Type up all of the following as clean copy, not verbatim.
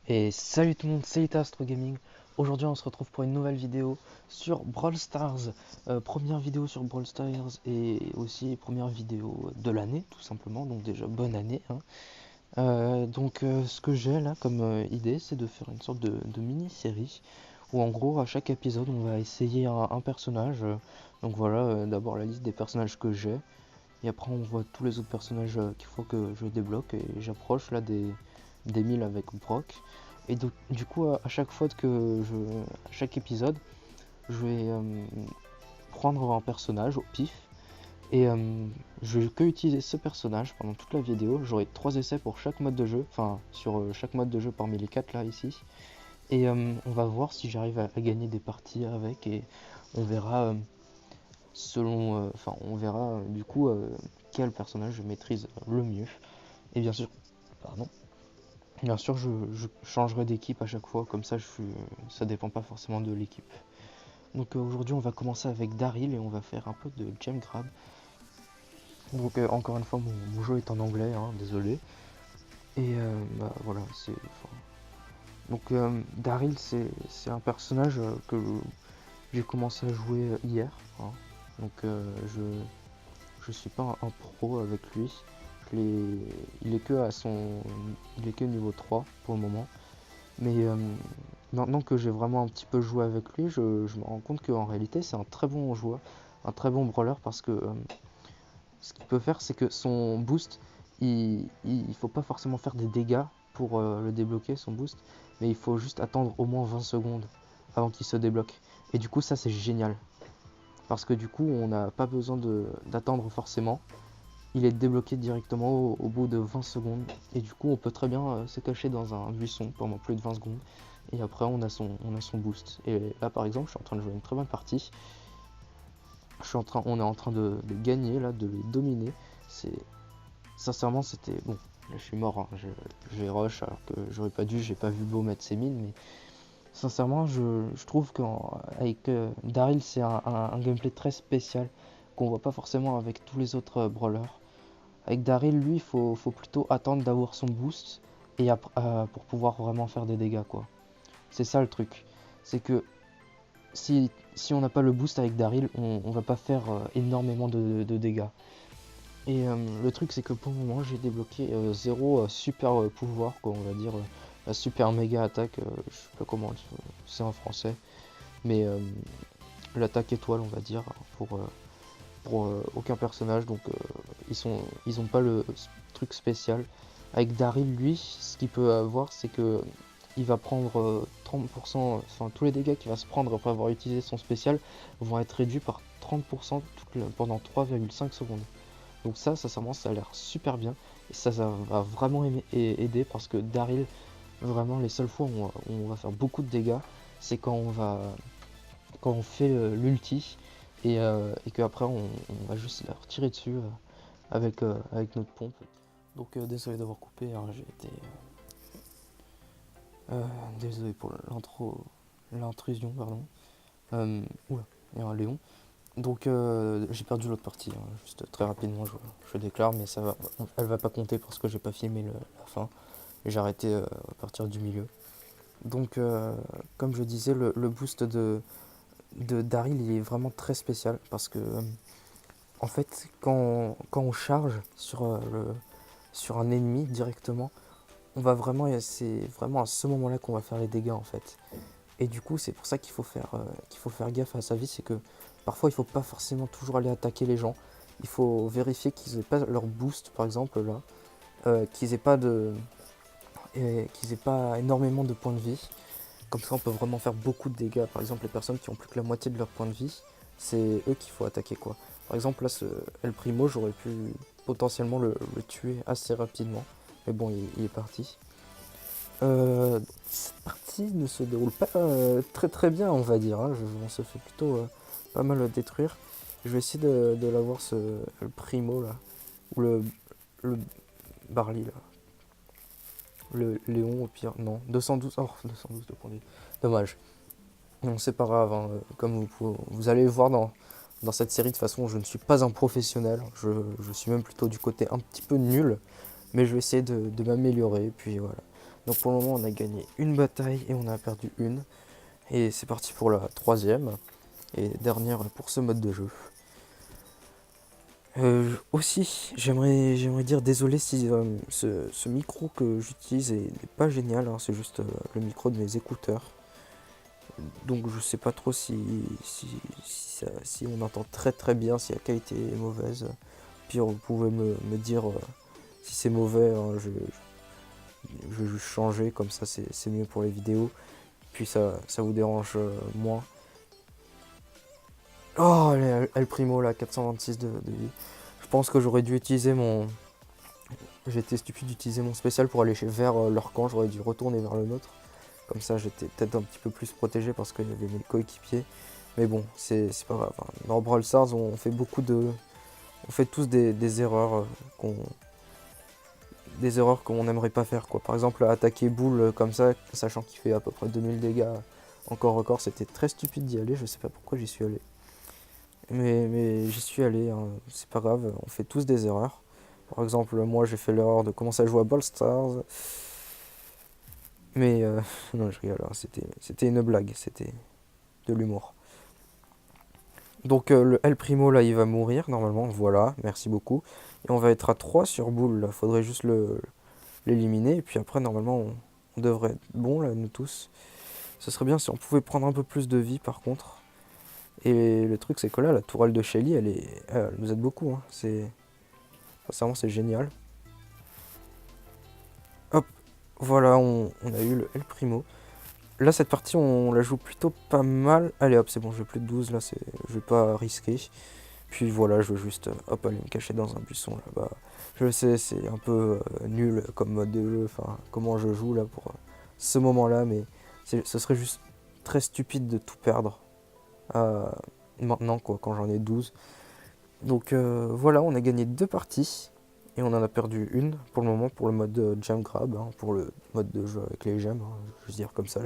Et salut tout le monde, c'est Ita Astro Gaming. Aujourd'hui on se retrouve pour une nouvelle vidéo sur Brawl Stars. Première vidéo sur Brawl Stars et aussi première vidéo de l'année tout simplement, donc déjà bonne année, hein. Ce que j'ai là comme idée, c'est de faire une sorte de mini-série où en gros à chaque épisode on va essayer un personnage. Donc voilà, d'abord la liste des personnages que j'ai et après on voit tous les autres personnages qu'il faut que je débloque et j'approche là des 1000 avec Brock. Et donc, du coup, à chaque fois à chaque épisode, je vais prendre un personnage au pif et je vais que utiliser ce personnage pendant toute la vidéo. J'aurai 3 essais pour chaque mode de jeu, enfin sur chaque mode de jeu parmi les 4 là ici. Et on va voir si j'arrive à gagner des parties avec et on verra on verra du coup quel personnage je maîtrise le mieux. Et bien sûr, pardon. Bien sûr, je changerai d'équipe à chaque fois, comme ça ça dépend pas forcément de l'équipe. Donc aujourd'hui, on va commencer avec Daryl et on va faire un peu de gem grab. Donc encore une fois, mon jeu est en anglais, hein, désolé. Et voilà, donc Daryl, c'est un personnage que j'ai commencé à jouer hier, hein. Donc je suis pas un pro avec lui. Il est que il est que niveau 3 pour le moment. Mais maintenant que j'ai vraiment un petit peu joué avec lui, je me rends compte qu'en réalité c'est un très bon joueur, un très bon brawler parce que ce qu'il peut faire c'est que son boost, il faut pas forcément faire des dégâts pour le débloquer son boost, mais il faut juste attendre au moins 20 secondes avant qu'il se débloque. Et du coup ça c'est génial parce que du coup on n'a pas besoin d'attendre forcément. Il est débloqué directement au bout de 20 secondes et du coup on peut très bien se cacher dans un buisson pendant plus de 20 secondes et après on a son boost. Et là par exemple je suis en train de jouer une très bonne partie, on est en train de gagner là, de les dominer. Sincèrement c'était bon, là je suis mort, hein. Je vais rush alors que j'aurais pas dû, j'ai pas vu Beau mettre ses mines, mais sincèrement je trouve qu'avec Daryl c'est un gameplay très spécial qu'on voit pas forcément avec tous les autres brawlers. Avec Daryl, lui, faut plutôt attendre d'avoir son boost et pour pouvoir vraiment faire des dégâts, quoi. C'est ça le truc. C'est que si on n'a pas le boost avec Daryl, on va pas faire énormément de dégâts. Et le truc, c'est que pour le moment, j'ai débloqué 0 super pouvoir, quoi, on va dire. La super méga attaque, je sais pas comment c'est en français, mais l'attaque étoile, on va dire, pour aucun personnage, donc ils ont pas le truc spécial. Avec Daryl, lui, ce qu'il peut avoir, c'est que il va prendre 30%, enfin tous les dégâts qu'il va se prendre après avoir utilisé son spécial vont être réduits par 30% pendant 3,5 secondes. Donc ça, sincèrement, ça a l'air super bien et ça va vraiment aider parce que Daryl, vraiment les seules fois où on va faire beaucoup de dégâts, c'est quand on fait l'ulti et qu'après on va juste la retirer dessus avec notre pompe. Donc désolé d'avoir coupé, hein, j'ai été désolé pour l'intrusion, pardon. Oula, il y a un Léon. Donc j'ai perdu l'autre partie, hein, juste très rapidement je déclare, mais elle va pas compter parce que j'ai pas filmé la fin. J'ai arrêté à partir du milieu. Donc comme je disais, le boost de Daryl il est vraiment très spécial parce que en fait quand on charge sur un ennemi directement, c'est vraiment à ce moment là qu'on va faire les dégâts en fait. Et du coup c'est pour ça qu'il faut faire gaffe à sa vie, c'est que parfois il faut pas forcément toujours aller attaquer les gens. Il faut vérifier qu'ils aient pas leur boost par exemple là, qu'ils aient pas énormément de points de vie. Comme ça on peut vraiment faire beaucoup de dégâts. Par exemple les personnes qui ont plus que la moitié de leur points de vie, c'est eux qu'il faut attaquer quoi. Par exemple là ce El Primo, j'aurais pu potentiellement le tuer assez rapidement. Mais bon il est parti. Cette partie ne se déroule pas très très bien on va dire, hein. On se fait plutôt pas mal détruire. Je vais essayer de l'avoir El Primo là. Ou le Barley là. Le Léon au pire. Non. 212. Oh 212 de points de vie. Dommage. Donc c'est pas grave, hein. Comme vous allez le voir dans cette série, de toute façon, je ne suis pas un professionnel. Je suis même plutôt du côté un petit peu nul. Mais je vais essayer de m'améliorer. Puis voilà. Donc pour le moment, on a gagné une bataille et on a perdu une. Et c'est parti pour la troisième et dernière pour ce mode de jeu. Aussi, j'aimerais dire désolé si ce micro que j'utilise n'est pas génial, hein, c'est juste le micro de mes écouteurs. Donc je sais pas trop si on entend très très bien, si la qualité est mauvaise. Puis vous pouvez me dire si c'est mauvais, hein, je vais juste changer, comme ça c'est mieux pour les vidéos. Puis ça vous dérange moins. Oh, El Primo là, 426 de vie. Je pense que j'aurais dû utiliser mon... J'étais stupide d'utiliser mon spécial pour aller vers leur camp, j'aurais dû retourner vers le nôtre. Comme ça j'étais peut-être un petit peu plus protégé parce qu'il y avait mes coéquipiers. Mais bon, c'est pas grave, hein. Dans Brawl Stars, on fait beaucoup de... On fait tous des erreurs des erreurs qu'on n'aimerait pas faire, quoi. Par exemple, attaquer Bull comme ça, sachant qu'il fait à peu près 2000 dégâts encore record, c'était très stupide d'y aller, je sais pas pourquoi j'y suis allé. Mais j'y suis allé, hein. C'est pas grave, on fait tous des erreurs. Par exemple, moi j'ai fait l'erreur de commencer à jouer à Brawl Stars. Mais non, je rigole, hein, c'était une blague, c'était de l'humour. Donc le El Primo là il va mourir normalement, voilà, merci beaucoup. Et on va être à 3 sur Bull, là, faudrait juste l'éliminer. Et puis après normalement on devrait être bon là nous tous. Ce serait bien si on pouvait prendre un peu plus de vie par contre. Et le truc c'est que là la tourelle de Shelly elle nous aide beaucoup, hein. Sincèrement c'est génial. Hop, voilà on a eu le El Primo. Là cette partie on la joue plutôt pas mal. Allez hop c'est bon, j'ai plus de 12 là, je vais pas risquer. Puis voilà, je veux juste hop aller me cacher dans un buisson là-bas. Je sais c'est un peu nul comme mode de jeu, enfin comment je joue là pour ce moment-là, mais ce serait juste très stupide de tout perdre maintenant quoi, quand j'en ai 12. Donc voilà, on a gagné 2 parties et on en a perdu une pour le moment pour le mode Gem Grab, hein, pour le mode de jeu avec les gemmes, hein, je veux dire comme ça.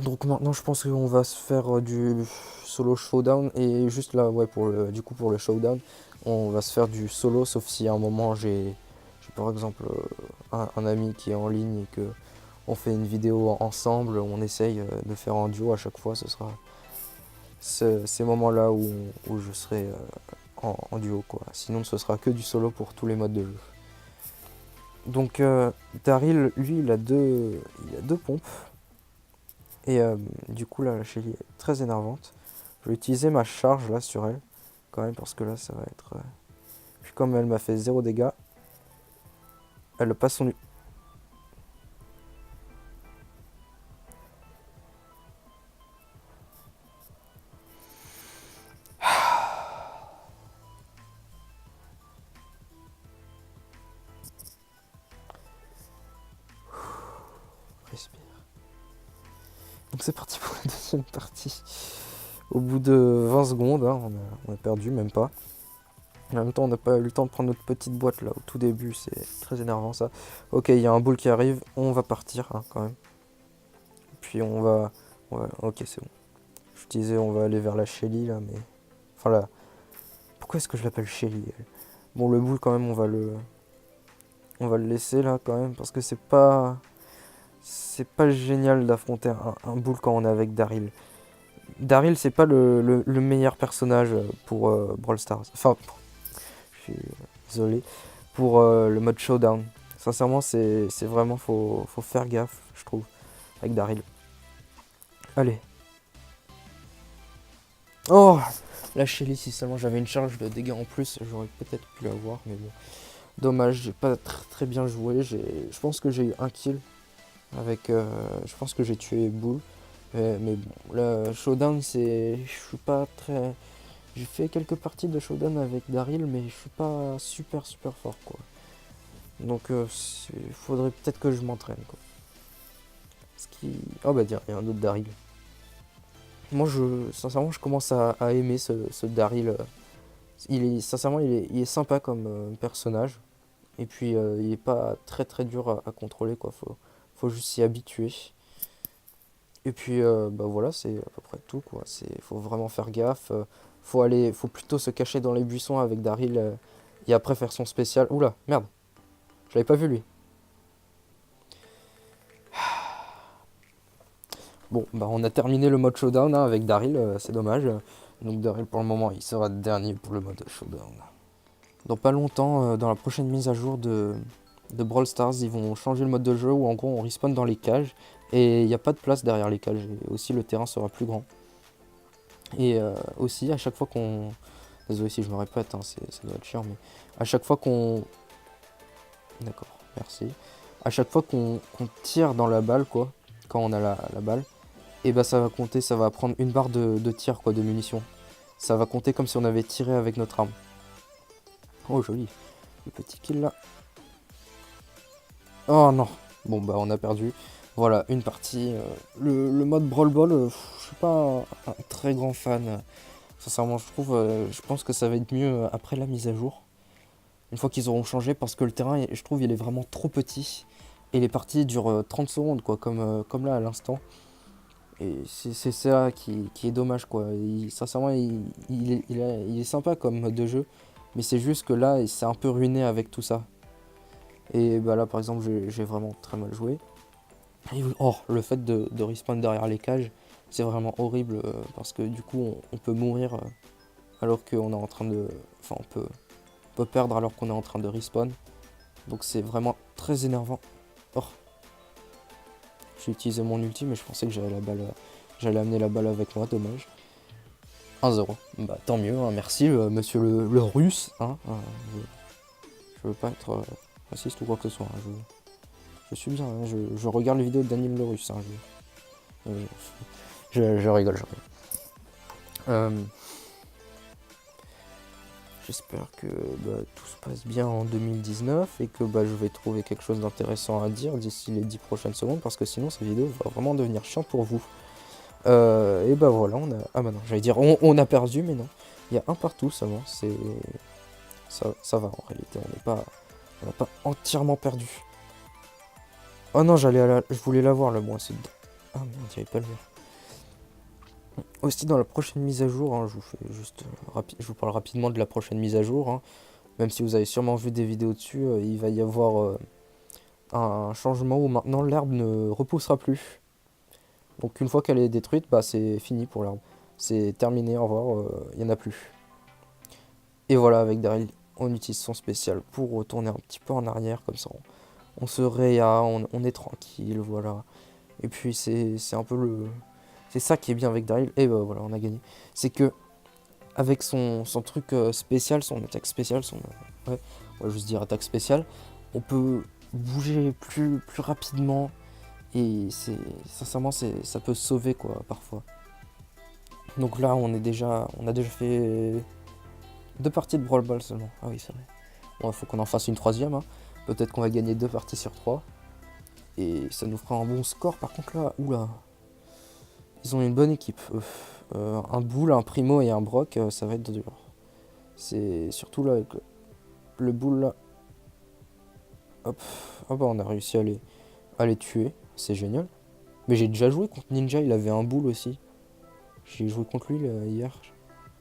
Donc maintenant je pense qu'on va se faire du solo showdown et juste là ouais pour le showdown on va se faire du solo, sauf si à un moment j'ai par exemple un ami qui est en ligne et que on fait une vidéo ensemble, on essaye de faire en duo à chaque fois, ce sera ces moments là où je serai en duo quoi. Sinon ce sera que du solo pour tous les modes de jeu. Donc Daryl lui il a deux pompes. Et du coup là la Shelly est très énervante. Je vais utiliser ma charge là sur elle quand même parce que là ça va être... Puis comme elle m'a fait 0 dégâts, elle passe son... Respire. Donc c'est parti pour la deuxième partie. Au bout de 20 secondes, hein, on a perdu, même pas. En même temps, on n'a pas eu le temps de prendre notre petite boîte là au tout début, c'est très énervant ça. Ok, il y a un bull qui arrive, on va partir hein, quand même. Puis on va... Ouais, ok, c'est bon. Je disais, on va aller vers la Shelly là, mais... Enfin là... Pourquoi est-ce que je l'appelle Shelly elle? Bon, le bull quand même, on va le laisser là quand même, parce que c'est pas... C'est pas génial d'affronter un bull quand on est avec Daryl. Daryl, c'est pas le meilleur personnage pour Brawl Stars. Enfin, je suis désolé. Pour le mode showdown. Sincèrement, c'est vraiment, faut faire gaffe, je trouve, avec Daryl. Allez. Oh, la Shelly, si seulement j'avais une charge de dégâts en plus, j'aurais peut-être pu l'avoir, mais bon. Dommage, j'ai pas très bien joué. Je pense que j'ai eu un kill avec. Je pense que j'ai tué Bull. Mais bon, le showdown, c'est. Je suis pas très. J'ai fait quelques parties de showdown avec Daryl, mais je suis pas super fort quoi. Donc il faudrait peut-être que je m'entraîne quoi. Oh bah tiens, il y a un autre Daryl. Moi sincèrement je commence à aimer ce Daryl. Sincèrement il est sympa comme personnage. Et puis il est pas très dur à contrôler quoi. Faut juste s'y habituer. Et puis bah voilà, c'est à peu près tout quoi. Faut vraiment faire gaffe. Faut plutôt se cacher dans les buissons avec Daryl et après faire son spécial. Oula, merde, je l'avais pas vu lui. Bon, bah on a terminé le mode showdown hein, avec Daryl, c'est dommage. Donc Daryl pour le moment il sera dernier pour le mode showdown. Dans pas longtemps, dans la prochaine mise à jour de Brawl Stars, ils vont changer le mode de jeu où en gros on respawn dans les cages et il n'y a pas de place derrière les cages. Et aussi le terrain sera plus grand. Et aussi à chaque fois qu'on... Désolé si je me répète, hein, ça doit être chiant, mais à chaque fois qu'on... D'accord, merci. À chaque fois qu'on tire dans la balle, quoi, quand on a la balle, et bah ça va compter, ça va prendre une barre de tir, quoi, de munitions. Ça va compter comme si on avait tiré avec notre arme. Oh, joli. Le petit kill là. Oh non. Bon, bah on a perdu. Voilà, une partie. Le mode Brawl Ball, je suis pas un très grand fan. Sincèrement, je pense que ça va être mieux après la mise à jour. Une fois qu'ils auront changé, parce que le terrain, je trouve, il est vraiment trop petit. Et les parties durent 30 secondes, quoi, comme là à l'instant. Et c'est ça qui est dommage, quoi. Sincèrement, il est sympa comme mode de jeu. Mais c'est juste que là, c'est un peu ruiné avec tout ça. Et bah là, par exemple, j'ai vraiment très mal joué. Et oh, le fait de respawn derrière les cages, c'est vraiment horrible. Parce que du coup, on peut mourir alors qu'on est en train de... Enfin, on peut perdre alors qu'on est en train de respawn. Donc c'est vraiment très énervant. Oh. J'ai utilisé mon ulti, mais je pensais que j'allais amener la balle avec moi, dommage. 1-0. Bah tant mieux, hein, merci monsieur le russe. Hein, je veux pas être raciste ou quoi que ce soit. Hein, je suis bien, hein, je regarde les vidéos de Daniel le russe. Hein, je rigole, je rigole. J'espère que bah, tout se passe bien en 2019 et que bah, je vais trouver quelque chose d'intéressant à dire d'ici les 10 prochaines secondes parce que sinon cette vidéo va vraiment devenir chiant pour vous. Et bah voilà, on a... Ah bah non, j'allais dire on a perdu mais non. Il y a un partout seulement, ça va en réalité, on n'a pas entièrement perdu. Oh non, je voulais l'avoir le moins c'est... Ah merde, il n'y avait pas le mur. Aussi dans la prochaine mise à jour, hein, je vous fais juste je vous parle rapidement de la prochaine mise à jour. Hein. Même si vous avez sûrement vu des vidéos dessus, il va y avoir un changement où maintenant l'herbe ne repoussera plus. Donc une fois qu'elle est détruite, bah c'est fini pour l'herbe. C'est terminé, au revoir, il n'y en a plus. Et voilà, avec Daryl, on utilise son spécial pour retourner un petit peu en arrière, comme ça on se réa, on est tranquille, voilà. Et puis c'est un peu le... C'est ça qui est bien avec Daryl, et bah voilà, on a gagné. C'est que avec son truc spécial, son attaque spéciale, ouais, on va juste dire attaque spéciale, on peut bouger plus rapidement et sincèrement ça peut sauver quoi parfois. Donc là on a déjà fait 2 parties de Brawl Ball seulement. Ah oui c'est vrai. Bon, il faut qu'on en fasse une troisième. Hein. Peut-être qu'on va gagner 2 parties sur 3. Et ça nous fera un bon score. Par contre là, oula, ils ont une bonne équipe. Un Bull, un Primo et un Brock, ça va être dur. C'est surtout là avec le Bull là. Hop, ah bah on a réussi à les tuer. C'est génial. Mais j'ai déjà joué contre Ninja, il avait un Bull aussi. J'ai joué contre lui hier.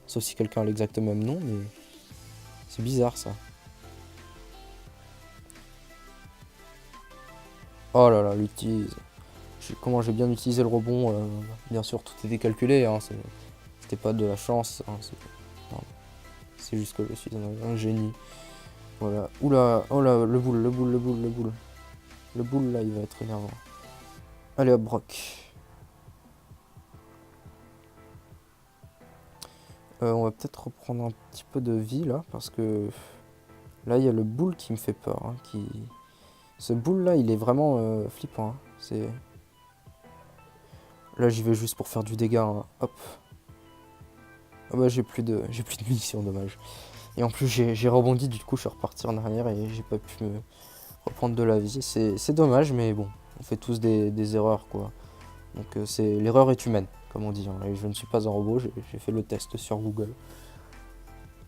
Sauf si quelqu'un a l'exact même nom, mais c'est bizarre ça. Oh là là, l'utilise. Comment j'ai bien utilisé le rebond. Bien sûr, tout était calculé. Hein, c'était pas de la chance. Hein, c'est juste que je suis un génie. Voilà. Oula, oh là, le boule. Le boule là, il va être énervant. Allez hop, Brock. On va peut-être reprendre un petit peu de vie là, parce que là, il y a le boule qui me fait peur. Hein, Ce boule là, il est vraiment flippant. Hein. C'est... Là, j'y vais juste pour faire du dégât. Hein. Hop. Ah bah, j'ai plus de munitions, dommage. Et en plus, j'ai rebondi, du coup, je suis reparti en arrière et j'ai pas pu me reprendre de la vie. C'est dommage, mais bon, on fait tous des erreurs, quoi. Donc, l'erreur est humaine, comme on dit. Hein. Et je ne suis pas un robot, j'ai fait le test sur Google.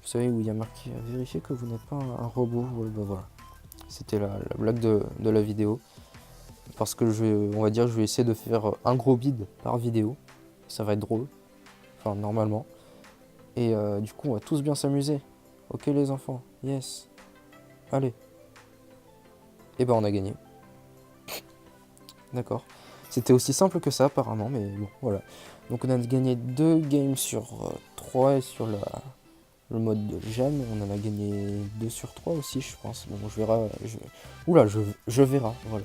Vous savez où il y a marqué « Vérifiez que vous n'êtes pas un robot ». Ouais, bah voilà. C'était la blague de la vidéo. Parce que on va dire, je vais essayer de faire un gros bid par vidéo. Ça va être drôle. Enfin, normalement. Et du coup, on va tous bien s'amuser. Ok les enfants, yes. Allez. Et ben on a gagné. D'accord. C'était aussi simple que ça apparemment, mais bon, voilà. Donc on a gagné 2 games sur 3 et sur le mode de gemme, on en a gagné 2 sur 3 aussi, je pense. Bon, je verrai. Oula, je verrai. Voilà,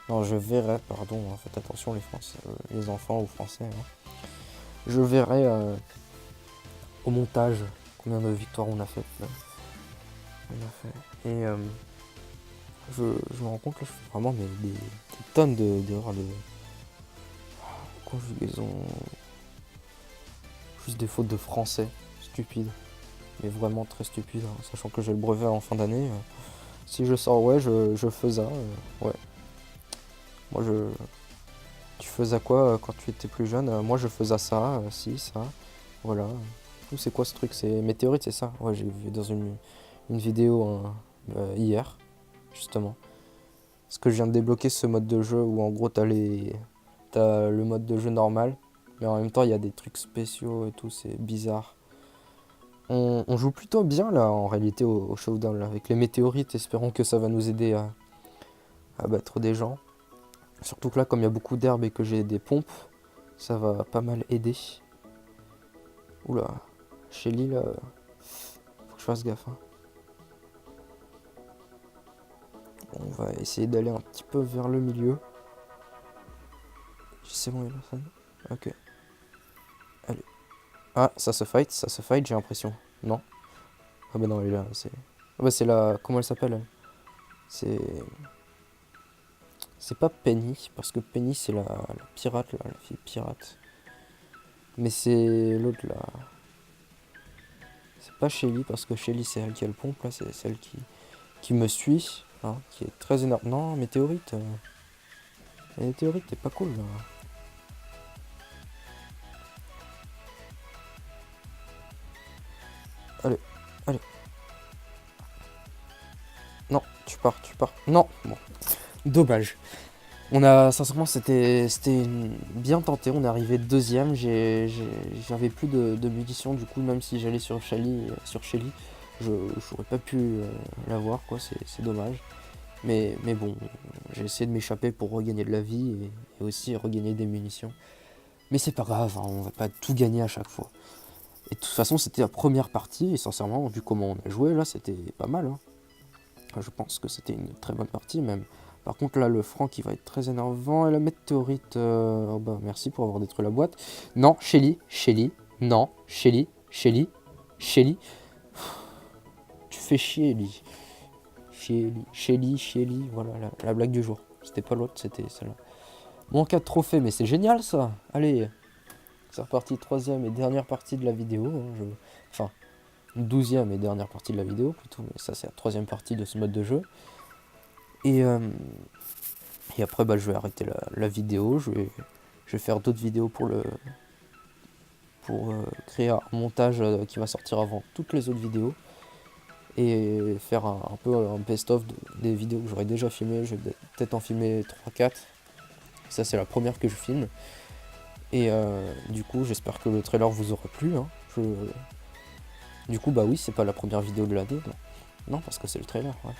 non, je verrai, pardon. Faites attention les Français, les enfants ou Français. Hein. Je verrai au montage combien de victoires on a fait. Et je me rends compte que je fais vraiment des tonnes d'erreurs de conjugaison. Juste des fautes de français stupides. Mais vraiment très stupides, hein, sachant que j'ai le brevet en fin d'année. Si je sors, ouais, je faisais. Ouais. Moi, tu faisais quoi quand tu étais plus jeune? Moi, je faisais ça, si, ça. Voilà. C'est quoi ce truc? C'est météorite, c'est ça? Ouais, j'ai vu dans une vidéo hier, justement. Parce que je viens de débloquer ce mode de jeu où en gros t'as le mode de jeu normal, mais en même temps il y a des trucs spéciaux et tout, c'est bizarre. On joue plutôt bien là en réalité au showdown là, avec les météorites, espérons que ça va nous aider à battre des gens. Surtout que là comme il y a beaucoup d'herbes et que j'ai des pompes, ça va pas mal aider. Oula, Shelly là, faut que je fasse gaffe. Hein. On va essayer d'aller un petit peu vers le milieu. C'est bon, il y a personne. Ok. Allez. Ah, ça se fight, j'ai l'impression. Non? Ah bah non, elle est là, c'est... Ah bah c'est la... Comment elle s'appelle elle? C'est... C'est pas Penny, parce que Penny c'est la pirate là, la fille pirate. Mais c'est l'autre là. C'est pas Shelly, parce que Shelly c'est elle qui a le pompe là, c'est celle qui me suit, hein, qui est très énervée. Non, Météorite. Météorite, t'es pas cool là. Allez, allez. Non, tu pars. Non, bon. Dommage. Sincèrement, c'était bien tenté. On est arrivé deuxième. J'avais plus de munitions. Du coup, même si j'allais sur Shelly, j'aurais pas pu l'avoir, quoi. C'est dommage. Mais bon, j'ai essayé de m'échapper pour regagner de la vie et aussi regagner des munitions. Mais c'est pas grave, hein, on va pas tout gagner à chaque fois. Et de toute façon, c'était la première partie. Et sincèrement, vu comment on a joué, là, c'était pas mal. Hein. Je pense que c'était une très bonne partie, même. Par contre, là, le franc qui va être très énervant. Et la météorite. Oh bah, merci pour avoir détruit la boîte. Non, Shelly. Non, Shelly. Tu fais chier, Ellie. Shelly. Voilà, la blague du jour. C'était pas l'autre, c'était celle-là. Bon, 4 trophées, mais c'est génial ça. Allez, c'est reparti, troisième et dernière partie de la vidéo. Hein, enfin, 12e et dernière partie de la vidéo plutôt. Mais ça, c'est la troisième partie de ce mode de jeu. Et après, bah, je vais arrêter la vidéo. Je vais faire d'autres vidéos pour créer un montage qui va sortir avant toutes les autres vidéos. Et faire un peu un best-of des vidéos que j'aurais déjà filmées. Je vais peut-être en filmer 3-4. Ça, c'est la première que je filme. Et du coup, j'espère que le trailer vous aura plu. Hein. Du coup, bah oui, c'est pas la première vidéo de l'année. Non, parce que c'est le trailer. Ouais.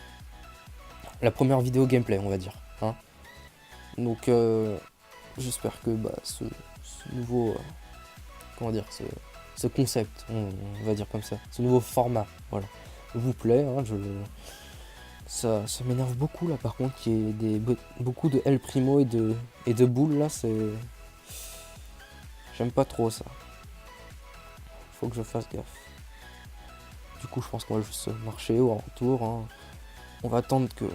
La première vidéo gameplay, on va dire. Hein. Donc, j'espère que bah, ce nouveau, comment dire, ce concept, on va dire comme ça, ce nouveau format, voilà, vous plaît. Hein, ça m'énerve beaucoup là, par contre, qu'il y ait beaucoup de El Primo et de boules là, j'aime pas trop ça. Faut que je fasse gaffe. Du coup, je pense qu'on va juste marcher au retour. Hein. On va attendre que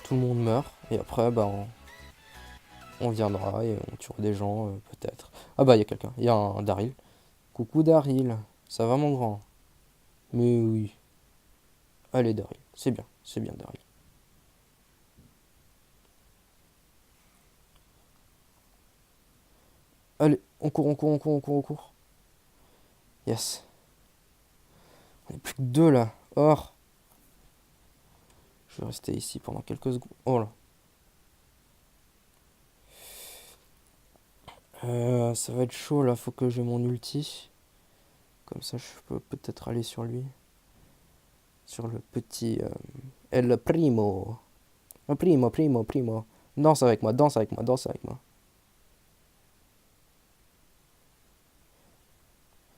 tout le monde meure et après, bah, on viendra et on tuera des gens, peut-être. Ah bah, il y a quelqu'un, il y a un Daryl. Coucou Daryl, ça va mon grand? Mais oui. Allez Daryl, c'est bien Daryl. Allez, on court. Yes. On n'est plus que deux là. Or. Je vais rester ici pendant quelques secondes. Oh là. Ça va être chaud là, faut que j'ai mon ulti. Comme ça, je peux peut-être aller sur lui. Sur le petit. El Primo. Primo, primo, primo. Danse avec moi, danse avec moi, danse avec moi.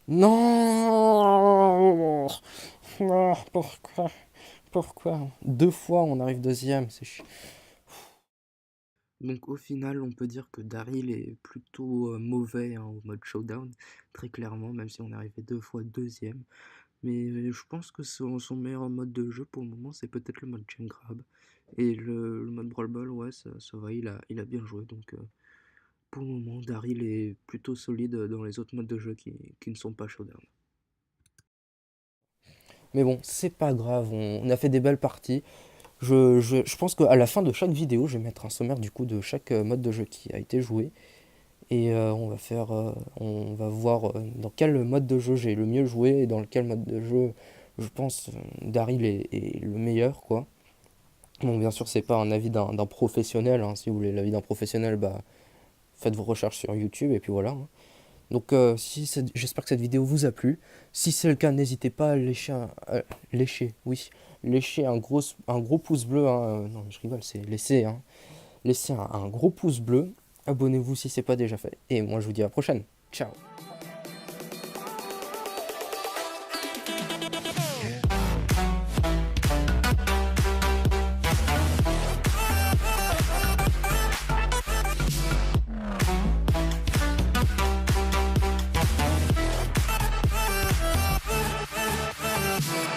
Non. Non, pourquoi? Pourquoi? Deux fois on arrive deuxième, c'est chiant. Donc au final, on peut dire que Daryl est plutôt mauvais hein, au mode showdown, très clairement, même si on est arrivé deux fois deuxième. Mais je pense que son meilleur mode de jeu pour le moment, c'est peut-être le mode chain grab. Et le mode brawl ball, ouais, ça va, il a bien joué. Donc pour le moment, Daryl est plutôt solide dans les autres modes de jeu qui ne sont pas showdown. Mais bon, c'est pas grave, on a fait des belles parties. Je pense qu'à la fin de chaque vidéo, je vais mettre un sommaire du coup de chaque mode de jeu qui a été joué. Et on va voir dans quel mode de jeu j'ai le mieux joué et dans quel mode de jeu je pense Daryl est le meilleur quoi. Bon, bien sûr, c'est pas un avis d'un professionnel. Hein. Si vous voulez l'avis d'un professionnel, bah faites vos recherches sur YouTube et puis voilà. Hein. Donc, j'espère que cette vidéo vous a plu. Si c'est le cas, n'hésitez pas à lécher un gros pouce bleu. Hein. Non, je rigole, c'est laisser. Hein. Laissez un gros pouce bleu. Abonnez-vous si c'est pas déjà fait. Et moi, je vous dis à la prochaine. Ciao.